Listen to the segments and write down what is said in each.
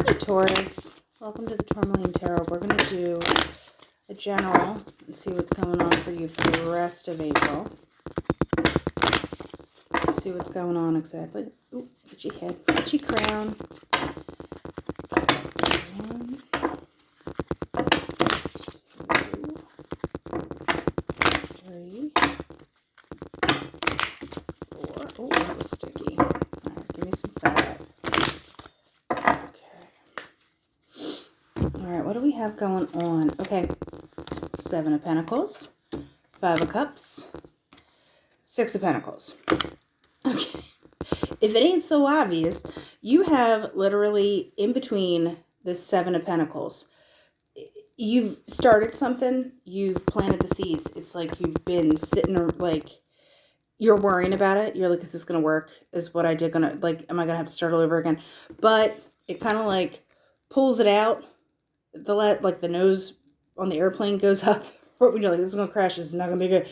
Hey Taurus, welcome to the Tourmaline Tarot. We're going to do a general and see what's going on for you for the rest of April. See what's going on exactly. Ooh, itchy head, itchy crown. 1, 2, 3, 4. Oh, that was sticky. All right, give me some 5. Okay. All right, what do we have going on? Okay, 7 of Pentacles, 5 of Cups, 6 of Pentacles. Okay. If it ain't so obvious, you have literally in between the 7 of Pentacles. You've started something, you've planted the seeds. It's like you've been sitting, like, you're worrying about it. You're like, is this going to work? Is what I did going to, like, am I going to have to start all over again? But it kind of like pulls it out. Like the nose on the airplane goes up. When you're like, this is going to crash. This is not going to be good.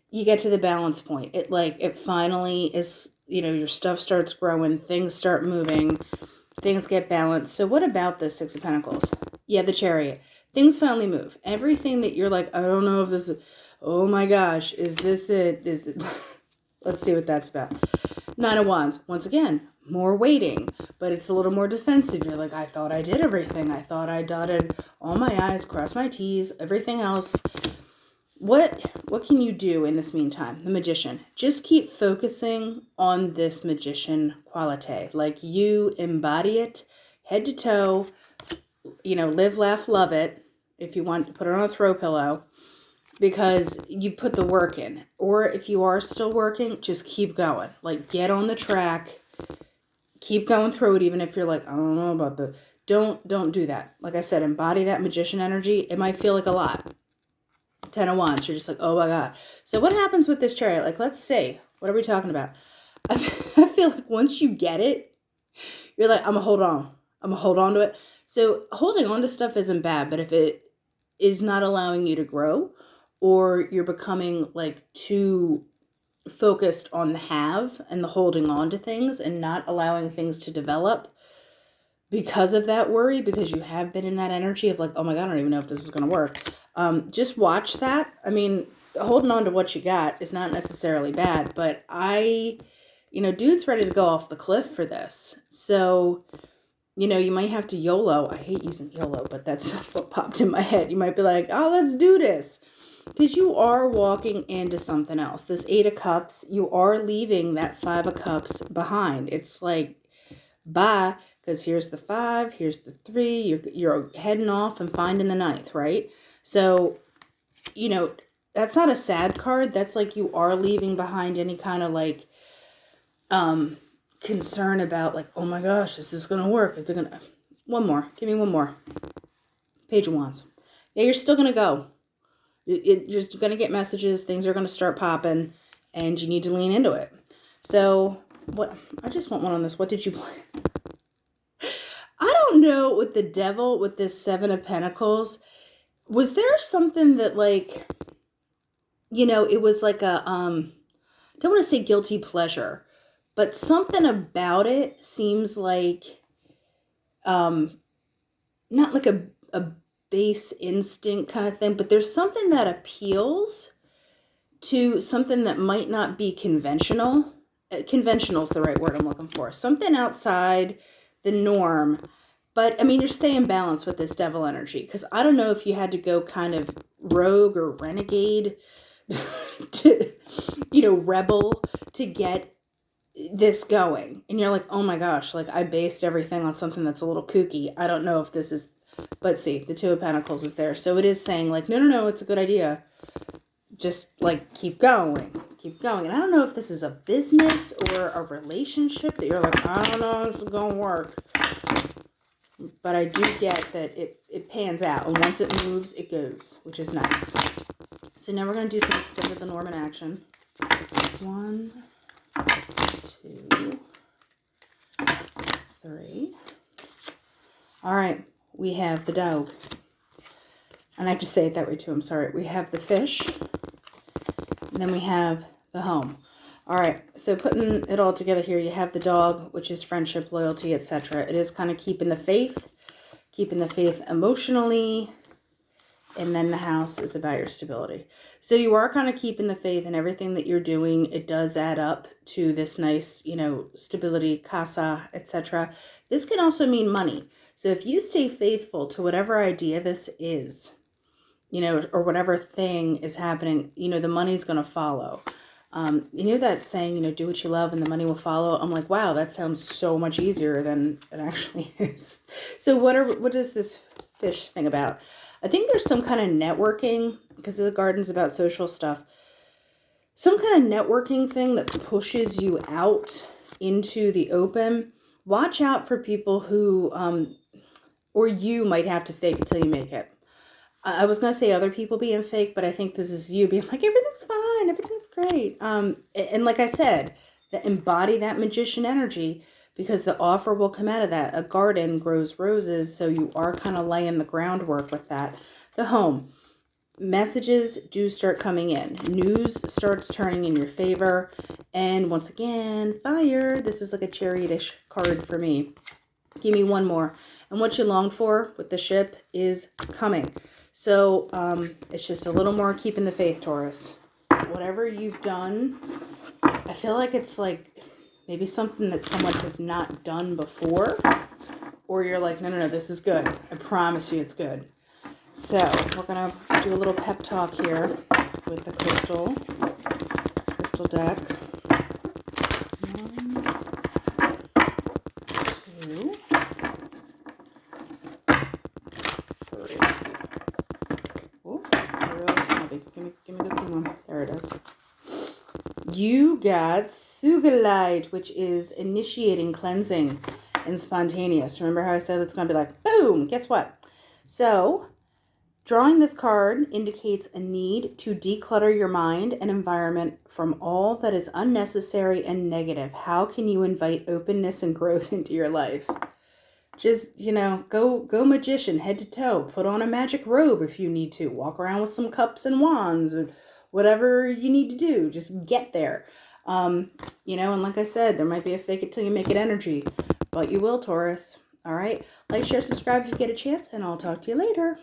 You get to the balance point. It finally is, your stuff starts growing, things start moving, things get balanced. So what about this 6 of Pentacles? Yeah, the Chariot. Things finally move. Everything that you're like, I don't know if this is, oh my gosh, is this it? Is it? Let's see what that's about. 9 of Wands. Once again, more waiting, but it's a little more defensive. You're like, I thought I did everything. I thought I dotted all my I's, crossed my T's, everything else. What can you do in this meantime? The Magician. Just keep focusing on this Magician quality. Like, you embody it head to toe. Live, laugh, love it. If you want to put it on a throw pillow, because you put the work in. Or if you are still working, just keep going. Like, get on the track. Keep going through it, even if you're like, I don't know about the... Don't do that. Like I said, embody that Magician energy. It might feel like a lot. 10 of Wands, you're just like, oh my God. So what happens with this Chariot? Like, let's see. What are we talking about? I feel like once you get it, you're like, I'm going to hold on. I'm going to hold on to it. So holding on to stuff isn't bad, but if it is not allowing you to grow, or you're becoming like too focused on the have and the holding on to things and not allowing things to develop because of that worry, because you have been in that energy of like, oh my God, I don't even know if this is going to work. Just watch that. I mean, holding on to what you got is not necessarily bad, but dude's ready to go off the cliff for this. So, you might have to YOLO. I hate using YOLO, but that's what popped in my head. You might be like, oh, let's do this. Because you are walking into something else. This 8 of Cups, you are leaving that 5 of Cups behind. It's like, bye. Because here's the 5, here's the 3, you're heading off and finding the 9th, right? So, that's not a sad card. That's like you are leaving behind any kind of like concern about like, oh my gosh, is this going to work? Is it going to... One more. Give me one more. Page of Wands. Yeah, you're still going to go. You're just going to get messages. Things are going to start popping, and you need to lean into it. So, what? I just want one on this. What did you plan? I don't know, with the Devil, with this 7 of Pentacles, was there something that like, it was like a, don't want to say guilty pleasure, but something about it seems like, not like a base instinct kind of thing, but there's something that appeals to something that might not be conventional. Conventional is the right word I'm looking for. Something outside the norm. But, I mean, you're staying balanced with this Devil energy. Because I don't know if you had to go kind of rogue or renegade to, rebel to get this going. And you're like, oh my gosh, like I based everything on something that's a little kooky. I don't know if this is... But see, the 2 of Pentacles is there. So it is saying like, no, it's a good idea. Just like keep going. And I don't know if this is a business or a relationship that you're like, I don't know if this is going to work. But I do get that it pans out. And once it moves, it goes, which is nice. So now we're going to do some extended the Norman action. 1, 2, 3. All right. We have the dog. And I have to say it that way too. I'm sorry. We have the fish. And then we have the home. All right, so putting it all together here, you have the dog, which is friendship, loyalty, etc. It is kind of keeping the faith emotionally, and then the house is about your stability. So you are kind of keeping the faith in everything that you're doing. It does add up to this nice, stability, casa, etc. This can also mean money. So if you stay faithful to whatever idea this is, or whatever thing is happening, the money's going to follow. That saying, do what you love and the money will follow. I'm like, wow, that sounds so much easier than it actually is. So what is this fish thing about? I think there's some kind of networking, because the garden's about social stuff. Some kind of networking thing that pushes you out into the open. Watch out for people who, or you might have to fake it till you make it. I was going to say other people being fake, but I think this is you being like, everything's fine, everything's great. And like I said, embody that magician energy, because the offer will come out of that. A garden grows roses, so you are kind of laying the groundwork with that. The home. Messages do start coming in. News starts turning in your favor. And once again, fire. This is like a chariot-ish card for me. Give me one more. And what you long for with the ship is coming. So it's just a little more keeping the faith, Taurus. Whatever you've done, I feel like it's like maybe something that someone has not done before. Or you're like, no, this is good. I promise you it's good. So we're going to do a little pep talk here with the crystal deck. 1, 2, 3. Oh, real snobby. Give me the clean one. There it is. You got Sugalite, which is initiating, cleansing, and spontaneous. Remember how I said it's going to be like, boom, guess what? So, drawing this card indicates a need to declutter your mind and environment from all that is unnecessary and negative. How can you invite openness and growth into your life? Just, go magician, head to toe. Put on a magic robe if you need to. Walk around with some cups and wands, or whatever you need to do. Just get there. And like I said, there might be a fake it till you make it energy. But you will, Taurus. All right? Like, share, subscribe if you get a chance, and I'll talk to you later.